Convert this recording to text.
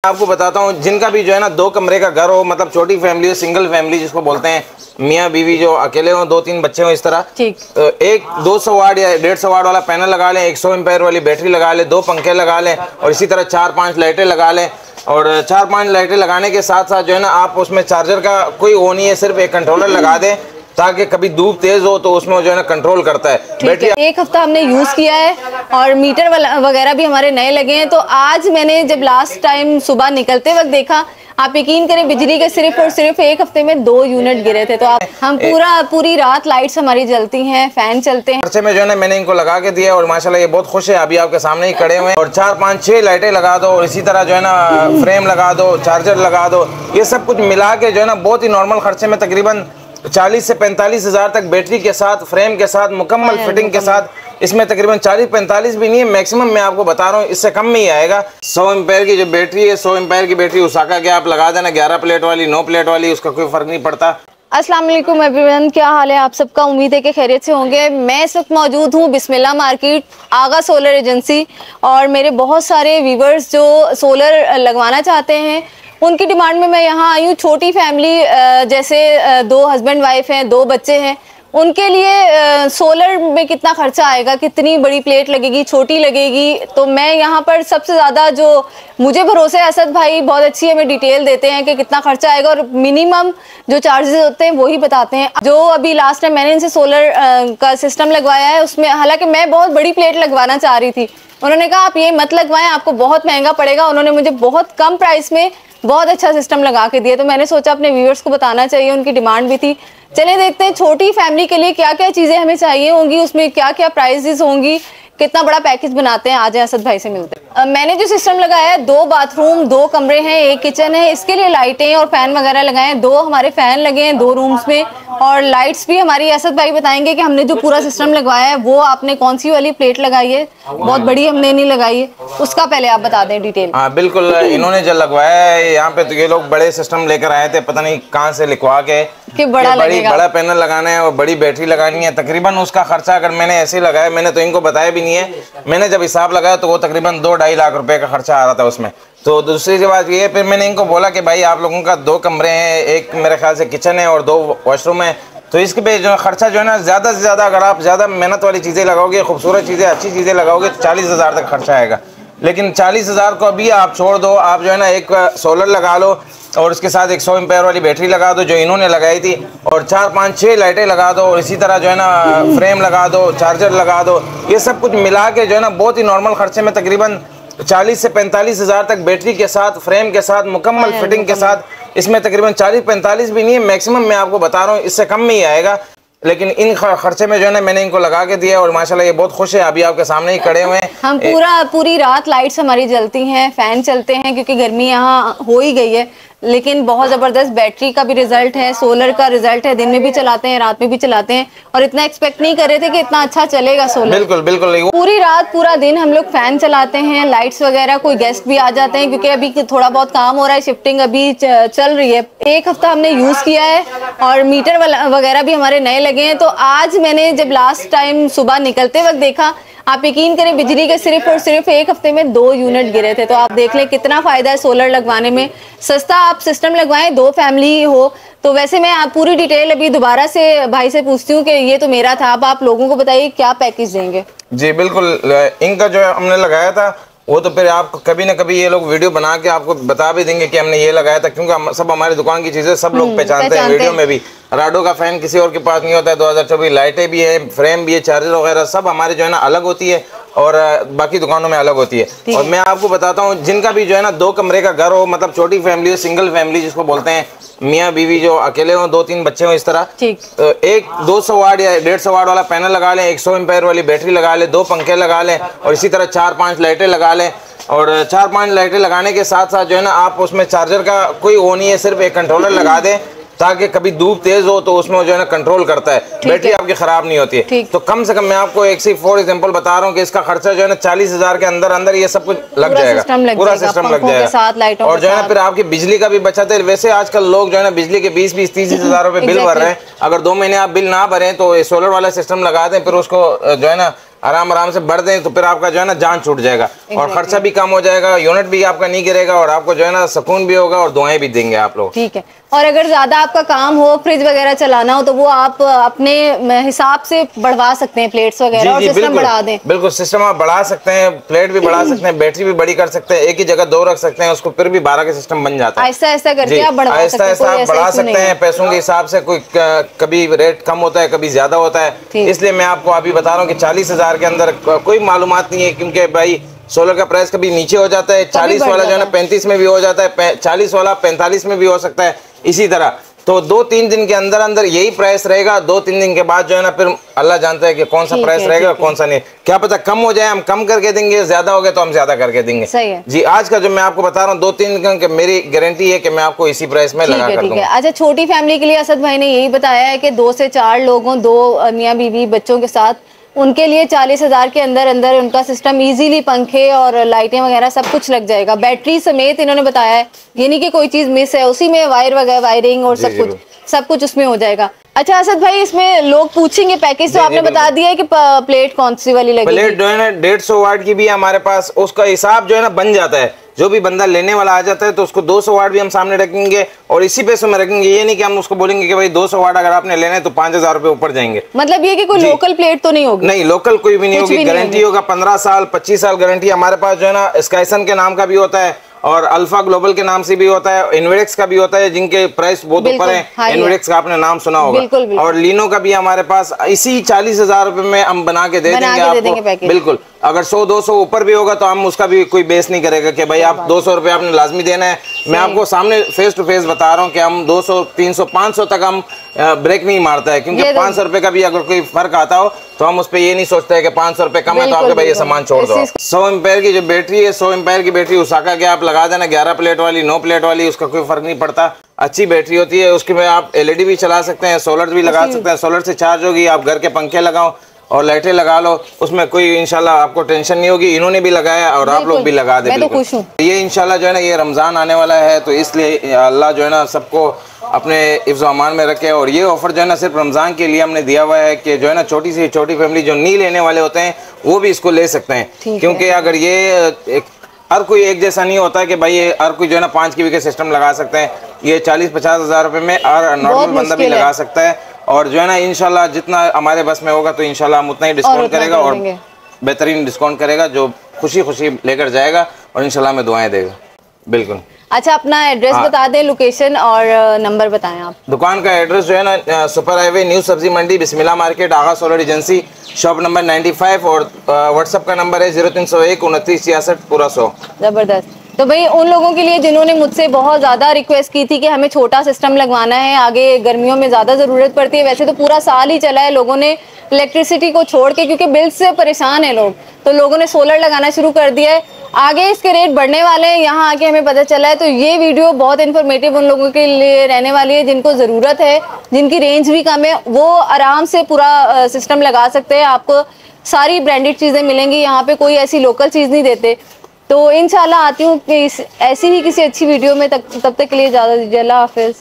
आपको बताता हूँ, जिनका भी जो है ना 2 कमरे का घर हो, मतलब छोटी फैमिली हो, सिंगल फैमिली जिसको बोलते हैं, मियाँ बीवी जो अकेले हो, 2-3 बच्चे हो, इस तरह ठीक। एक 200 वाट या 150 वाट वाला पैनल लगा लें, 100 एम्पेयर वाली बैटरी लगा लें, 2 पंखे लगा लें और इसी तरह 4-5 लाइटें लगा लें। और 4-5 लाइटें लगाने के साथ साथ जो है ना आप उसमें चार्जर का कोई वो नहीं है, सिर्फ एक कंट्रोलर लगा दें ताकि कभी धूप तेज हो तो उसमें जो है ना कंट्रोल करता है। बैटरी एक हफ्ता हमने यूज किया है और मीटर वगैरह भी हमारे नए लगे हैं। तो आज मैंने जब लास्ट टाइम सुबह निकलते वक्त देखा, आप यकीन करें बिजली के सिर्फ और सिर्फ एक हफ्ते में 2 यूनिट गिरे थे। तो आप हम पूरी रात लाइट्स हमारी जलती हैं, फैन चलते हैं। खर्चे में जो है ना मैंने इनको लगा के दिया और माशाल्लाह ये बहुत खुश है, अभी आपके सामने ही खड़े हुए हैं। और 4-5-6 लाइटें लगा दो और इसी तरह जो है ना फ्रेम लगा दो, चार्जर लगा दो, ये सब कुछ मिला के जो है ना बहुत ही नॉर्मल खर्चे में तकरीबन 40 से 45 हज़ार तक बैटरी के साथ, फ्रेम के साथ, मुकम्मल फिटिंग के साथ, इसमें तकरीबन 40-45 भी नहीं है, मैक्सिमम मैं आपको बता रहा हूँ इससे कम में ही आएगा। 100 एम्पेयर की जो बैटरी है, 100 एम्पेयर की बैटरी उसाका के आप लगा देना, 11 प्लेट वाली, 9 प्लेट वाली, उसका कोई फर्क नहीं पड़ता। अस्सलाम वालेकुम एवरीवन, क्या हाल है आप सबका? उम्मीद है कि खैरियत से होंगे। मैं इस वक्त मौजूद हूँ बिस्मिल्लाह मार्केट, आगा सोलर एजेंसी, और मेरे बहुत सारे व्यूवर्स जो सोलर लगवाना चाहते हैं उनकी डिमांड में मैं यहाँ आई हूँ। छोटी फैमिली, जैसे 2 हस्बैंड वाइफ हैं, 2 बच्चे हैं, उनके लिए सोलर में कितना खर्चा आएगा, कितनी बड़ी प्लेट लगेगी, छोटी लगेगी। तो मैं यहाँ पर सबसे ज़्यादा जो मुझे भरोसे असद भाई बहुत अच्छी हमें डिटेल देते हैं कि कितना खर्चा आएगा और मिनिमम जो चार्जेस होते हैं वही बताते हैं। जो अभी लास्ट टाइम मैंने इनसे सोलर का सिस्टम लगवाया है, उसमें हालांकि मैं बहुत बड़ी प्लेट लगवाना चाह रही थी, उन्होंने कहा आप ये मत लगवाएं, आपको बहुत महंगा पड़ेगा। उन्होंने मुझे बहुत कम प्राइस में बहुत अच्छा सिस्टम लगा के दिया। तो मैंने सोचा अपने व्यूअर्स को बताना चाहिए, उनकी डिमांड भी थी। चलिए देखते हैं छोटी फैमिली के लिए क्या क्या चीजें हमें चाहिए होंगी, उसमें क्या क्या प्राइसेस होंगी, कितना बड़ा पैकेज बनाते हैं। आज असद भाई से मिलते हैं। मैंने जो सिस्टम लगाया है, 2 बाथरूम, 2 कमरे हैं, 1 किचन है, इसके लिए लाइटें और फैन वगैरह लगाए हैं। 2 हमारे फैन लगे हैं 2 रूम्स में, और लाइट्स भी हमारी असद भाई बताएंगे कि हमने जो पूरा सिस्टम लगवाया है वो आपने कौन सी वाली प्लेट लगाई है, बहुत बड़ी हमने नहीं लगाई है, उसका पहले आप बता दें डिटेल। हाँ बिल्कुल, इन्होंने जो लगवाया है यहाँ पे, तो ये लोग बड़े सिस्टम लेकर आए थे, पता नहीं कहाँ से लिखवा के कि बड़ा पैनल लगाना है और बड़ी बैटरी लगानी है। तकरीबन उसका खर्चा अगर मैंने ऐसे लगाया, मैंने तो इनको बताया भी नहीं है, मैंने जब हिसाब लगाया तो वो तकरीबन 2-2.5 लाख रुपए का खर्चा आ रहा था उसमें। तो दूसरी बात ये है, फिर मैंने इनको बोला कि भाई आप लोगों का 2 कमरे हैं, एक मेरे ख्याल से किचन है और 2 वॉशरूम है, तो इसके पे जो खर्चा जो है ना ज़्यादा से ज़्यादा, अगर आप ज़्यादा मेहनत वाली चीज़ें लगाओगे, खूबसूरत चीज़ें, अच्छी चीज़ें लगाओगे तो 40 हज़ार तक खर्चा आएगा। लेकिन 40 हज़ार को अभी आप छोड़ दो, आप जो है ना एक सोलर लगा लो और उसके साथ एक 100 एम्पेयर वाली बैटरी लगा दो जो इन्होंने लगाई थी, और 4-5-6 लाइटें लगा दो और इसी तरह जो है ना फ्रेम लगा दो, चार्जर लगा दो, ये सब कुछ मिला के जो है ना बहुत ही नॉर्मल खर्चे में तकरीबन 40 से 45 हज़ार तक बैटरी के साथ, फ्रेम के साथ, मुकम्मल फिटिंग के साथ, इसमें तकरीबन 40-45 भी नहीं है, मैक्सिमम मैं आपको बता रहा हूँ इससे कम में ही आएगा। लेकिन इन खर्चे में जो है ना मैंने इनको लगा के दिया और माशाल्लाह ये बहुत खुश है, अभी आपके सामने ही खड़े हुए हैं। हम पूरी रात लाइट्स हमारी जलती हैं, फैन चलते हैं, क्योंकि गर्मी यहाँ हो ही गई है। लेकिन बहुत ज़बरदस्त बैटरी का भी रिजल्ट है, सोलर का रिजल्ट है, दिन में भी चलाते हैं, रात में भी चलाते हैं, और इतना एक्सपेक्ट नहीं कर रहे थे कि इतना अच्छा चलेगा सोलर। बिल्कुल बिल्कुल, पूरी रात पूरा दिन हम लोग फैन चलाते हैं, लाइट्स वगैरह, कोई गेस्ट भी आ जाते हैं, क्योंकि अभी थोड़ा बहुत काम हो रहा है, शिफ्टिंग अभी चल रही है। 1 हफ्ता हमने यूज किया है और मीटर वगैरह भी हमारे नए लगे हैं। तो आज मैंने जब लास्ट टाइम सुबह निकलते वक्त देखा, आप यकीन करें बिजली के सिर्फ और सिर्फ 1 हफ्ते में 2 यूनिट गिरे थे। तो आप देख लें कितना फायदा है सोलर लगवाने में। सस्ता आप सिस्टम लगवाएं, 2 फैमिली हो तो। वैसे मैं आप पूरी डिटेल अभी दोबारा से भाई से पूछती हूँ कि ये तो मेरा था, अब आप लोगों को बताइए क्या पैकेज देंगे। जी बिल्कुल, इनका जो हमने लगाया था वो तो फिर आप कभी ना कभी ये लोग वीडियो बना के आपको बता भी देंगे कि हमने ये लगाया था, क्योंकि सब हमारी दुकान की चीज़ें सब लोग पहचानते हैं। वीडियो में भी राडो का फैन किसी और के पास नहीं होता है, 2024 लाइटें भी है, फ्रेम भी है, चार्जर वगैरह सब हमारे जो है ना अलग होती है और बाकी दुकानों में अलग होती है। और मैं आपको बताता हूँ, जिनका भी जो है ना 2 कमरे का घर हो, मतलब छोटी फैमिली हो, सिंगल फैमिली जिसको बोलते हैं, मियाँ बीवी जो अकेले हो, 2-3 बच्चे हो, इस तरह एक 200 वाट या 150 वाट वाला पैनल लगा लें, 100 एम्पेयर वाली बैटरी लगा लें, 2 पंखे लगा लें और इसी तरह 4-5 लाइटें लगा लें। और 4-5 लाइटें लगाने के साथ साथ जो है ना आप उसमें चार्जर का कोई वो नहीं है, सिर्फ एक कंट्रोलर लगा दें ताकि कभी धूप तेज हो तो उसमें जो है ना कंट्रोल करता है, बैटरी आपकी खराब नहीं होती है। तो कम से कम मैं आपको एक से फॉर एग्जांपल बता रहा हूँ कि इसका खर्चा जो है ना 40 हज़ार के अंदर अंदर ये सब कुछ लग जाएगा, पूरा सिस्टम लग जाएगा। और जो है ना फिर आपकी बिजली का भी बचत है। वैसे आजकल लोग जो है ना बिजली के 20-30 हज़ार रुपए बिल भर रहे हैं, अगर 2 महीने आप बिल ना भरें तो सोलर वाला सिस्टम लगा दें, फिर उसको जो है ना आराम आराम से भर दें तो फिर आपका जो है ना जान छूट जाएगा और खर्चा भी कम हो जाएगा, यूनिट भी आपका नहीं गिरेगा और आपको जो है ना सुकून भी होगा और दुआएं भी देंगे आप लोग। ठीक है। और अगर ज्यादा आपका काम हो, फ्रिज वगैरह चलाना हो, तो वो आप अपने हिसाब से बढ़वा सकते हैं प्लेट्स वगैरह और सिस्टम बढ़ा दें। बिल्कुल सिस्टम आप बढ़ा सकते हैं, प्लेट भी बढ़ा सकते हैं, बैटरी भी बड़ी कर सकते हैं, एक ही जगह 2 रख सकते हैं, उसको फिर भी 12 के सिस्टम बन जाता है। आहिस्ता आहिस्ता करके आप बढ़ा सकते हैं, आप बढ़ा सकते हैं पैसों के हिसाब से। कोई कभी रेट कम होता है, कभी ज्यादा होता है, इसलिए मैं आपको अभी बता रहा हूँ कि 40,000 के अंदर कोई मालूमात नहीं है, क्योंकि भाई सोलर का प्राइस कभी नीचे हो जाता है, 40 वाला जो है ना 35 में भी हो जाता है, 40 वाला 45 में भी हो सकता है, इसी तरह। तो 2-3 दिन के अंदर अंदर यही प्राइस रहेगा। 2-3 दिन के बाद जो है ना फिर अल्लाह जानता है कि कौन सा प्राइस रहेगा कौन सा नहीं। क्या पता कम हो जाए, हम कम करके देंगे, ज्यादा हो गया तो हम ज्यादा करके देंगे। सही है जी। आज का जो मैं आपको बता रहा हूँ 2-3 दिन का मेरी गारंटी है कि मैं आपको इसी प्राइस में लगा कर दूंगा। अच्छा, छोटी फैमिली के लिए असद भाई ने यही बताया है कि 2 से 4 लोगों, 2 मियाँ बीवी बच्चों के साथ, उनके लिए 40,000 के अंदर अंदर उनका सिस्टम इजीली पंखे और लाइटें वगैरह सब कुछ लग जाएगा, बैटरी समेत इन्होंने बताया है। ये नहीं कि कोई चीज मिस है, उसी में वायर वगैरह, वायरिंग और सब कुछ उसमें हो जाएगा। अच्छा असद भाई, इसमें लोग पूछेंगे पैकेज तो आपने बता दिया है कि प्लेट कौन सी वाली लगेगी। प्लेट जो है ना 150 वाट की भी है हमारे पास, उसका हिसाब जो है ना बन जाता है। जो भी बंदा लेने वाला आ जाता है तो उसको 200 वाट भी हम सामने रखेंगे और इसी पैसों में रखेंगे। ये नहीं कि हम उसको बोलेंगे कि भाई 200 वाट अगर आपने लेना है तो 5,000 रुपए ऊपर जाएंगे। मतलब ये कि कोई लोकल प्लेट तो नहीं होगी? नहीं, लोकल कोई भी नहीं होगी। गारंटी होगा 15 साल 25 साल गारंटी हमारे पास जो है ना। स्काइसन के नाम का भी होता है और अल्फा ग्लोबल के नाम से भी होता है, इन्वेडेक्स का भी होता है, जिनके प्राइस बहुत ऊपर है। इन्वेडेक्स का आपने नाम सुना होगा। और लीनो का भी हमारे पास इसी 40,000 रुपए में हम बना के दे देंगे आपको। बिल्कुल, अगर 100-200 ऊपर भी होगा तो हम उसका भी कोई बेस नहीं करेगा कि भाई आप 200 रुपए आपने लाजमी देना है। मैं आपको सामने फेस टू फेस बता रहा हूँ कि हम 200, 300, 500 तक हम ब्रेक नहीं मारता है, क्योंकि 500 रुपए का भी अगर कोई फर्क आता हो तो हम उस पर ये नहीं सोचते है कि 500 रुपए कम है तो आपके भाई ये सामान छोड़ दो। 100 एम्पेयर की जो बैटरी है, 100 एम्पेयर की बैटरी उसाका के आप लगा देना, 11 प्लेट वाली 9 प्लेट वाली, उसका कोई फर्क नहीं पड़ता। अच्छी बैटरी होती है, उसके में आप LED भी चला सकते हैं, सोलर भी लगा सकते हैं, सोलर से चार्ज होगी। आप घर के पंखे लगाओ और लाइटें लगा लो, उसमें कोई इंशाल्लाह आपको टेंशन नहीं होगी। इन्होंने भी लगाया और आप लोग भी लगा दे। मैं तो खुश हूँ। ये इंशाल्लाह जो है ना, ये रमजान आने वाला है तो इसलिए अल्लाह जो है ना सबको अपने हिफ्ज़ अमान में रखे। और ये ऑफर जो है ना सिर्फ रमजान के लिए हमने दिया हुआ है कि जो है ना छोटी से छोटी फैमिली जो नहीं लेने वाले होते हैं वो भी इसको ले सकते हैं, क्योंकि अगर ये हर कोई एक जैसा नहीं होता है कि भाई ये हर कोई जो है ना 5 kW के सिस्टम लगा सकते हैं। ये 40-50 हज़ार रुपए में हर नॉर्मल बंदा भी लगा सकता है। और जो है ना इंशाल्लाह जितना हमारे बस में होगा तो इंशाल्लाह हम उतना ही डिस्काउंट करेगा और बेहतरीन डिस्काउंट करेगा, जो खुशी खुशी लेकर जाएगा और इंशाल्लाह में दुआएं देगा। बिल्कुल। अच्छा, अपना एड्रेस बता दें, लोकेशन और नंबर बताएं आप। दुकान का एड्रेस जो है ना सुपर हाईवे न्यू सब्जी मंडी बिस्मिल्लाह मार्केट आगा सोलर एजेंसी शॉप नंबर 95 और व्हाट्सएप का नंबर है 0301 29 66 पूरा 100। जबरदस्त। तो भाई उन लोगों के लिए जिन्होंने मुझसे बहुत ज़्यादा रिक्वेस्ट की थी कि हमें छोटा सिस्टम लगवाना है, आगे गर्मियों में ज़्यादा ज़रूरत पड़ती है, वैसे तो पूरा साल ही चला है, लोगों ने इलेक्ट्रिसिटी को छोड़ के, क्योंकि बिल से परेशान है लोग, तो लोगों ने सोलर लगाना शुरू कर दिया है। आगे इसके रेट बढ़ने वाले हैं, यहाँ आके हमें पता चला है। तो ये वीडियो बहुत इन्फॉर्मेटिव उन लोगों के लिए रहने वाली है जिनको ज़रूरत है, जिनकी रेंज भी कम है, वो आराम से पूरा सिस्टम लगा सकते हैं। आपको सारी ब्रांडेड चीज़ें मिलेंगी, यहाँ पे कोई ऐसी लोकल चीज़ नहीं देते। तो इंशाल्लाह आती हूँ ऐसी ही किसी अच्छी वीडियो में, तब तक के लिए ज़्यादा दीजिए। अल्लाह हाफिज़।